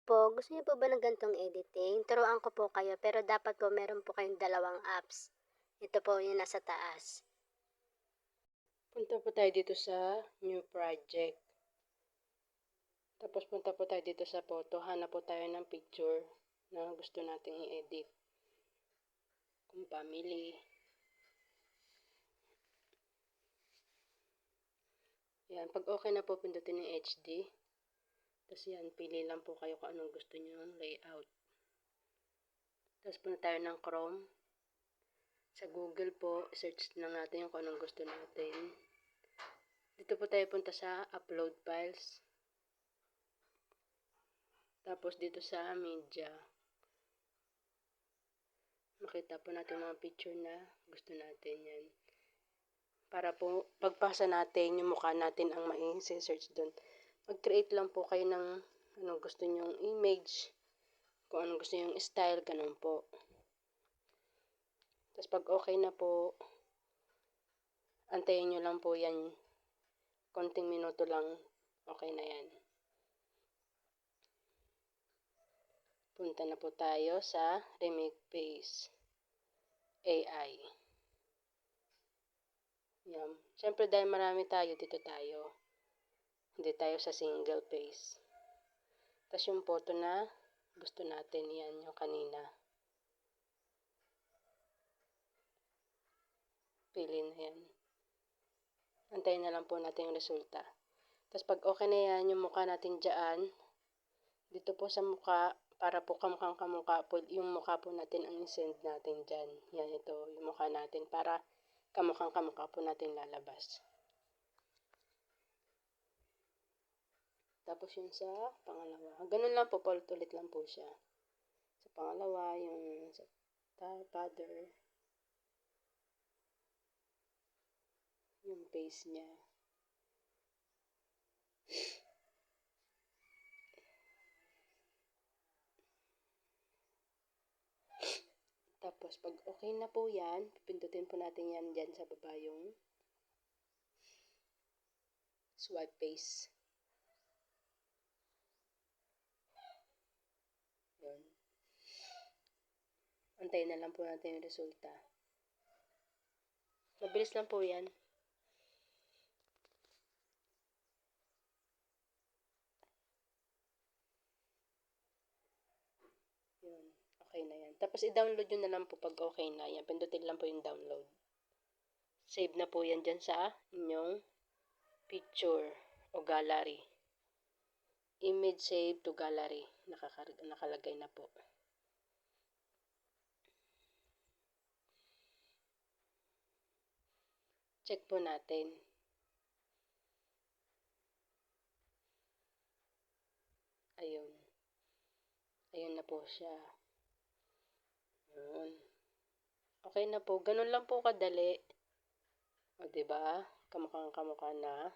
po, gusto niyo po ba ng ganitong editing? Turuan ko po kayo pero dapat po meron po kayong dalawang apps. Ito po yung nasa taas. Punta po tayo dito sa new project. Tapos punta po tayo dito sa photo. Hanap po tayo ng picture na gusto nating i-edit. Kung family. Yan. Pag okay na po, pindutin yung HD. Tapos yan, pili lang po kayo kung anong gusto nyo layout. Tapos punta tayo ng Chrome. Sa Google po, search lang natin yung kung anong gusto natin. Dito po tayo punta sa upload files. Tapos dito sa media. Makita po natin mga picture na gusto natin yan. Para po, pagpasa natin, yung mukha natin ang mai-search doon. Mag-create lang po kayo ng anong gusto nyong image. Kung anong gusto nyong style, ganun po. Tapos pag okay na po, antayin nyo lang po yan. Konting minuto lang, okay na yan. Punta na po tayo sa remake face AI. Yan. Siyempre dahil marami tayo, dito tayo. Hindi tayo sa single face. Tapos yung photo na gusto natin, yan yung kanina. Pili na yan. Antayin na lang po natin yung resulta. Tapos pag okay na yan, yung mukha natin dyan, dito po sa mukha, para po kamukhang kamukha po, yung mukha po natin ang send natin dyan. Yan, ito, yung mukha natin, para kamukhang kamukha po natin lalabas. Tapos yung sa pangalawa. Ganun lang po, ulit lang po siya. Sa pangalawa, yung sa father, yung face niya. Tapos, pag okay na po yan, pipindutin po natin yan dyan sa baba yung swipe face. Yun. Antayin na lang po natin yung resulta. Mabilis lang po yan. Yun. Okay na yan. Tapos, i-download nyo na lang po pag okay na yan. Pindutin lang po yung download. Save na po yan dyan sa inyong picture o gallery. Image save to gallery. Nakalagay na po. Check po natin. Ayun. Ayun na po siya. Ayun. Okay na po. Ganun lang po kadali. O, diba? Kamukhang kamukha na.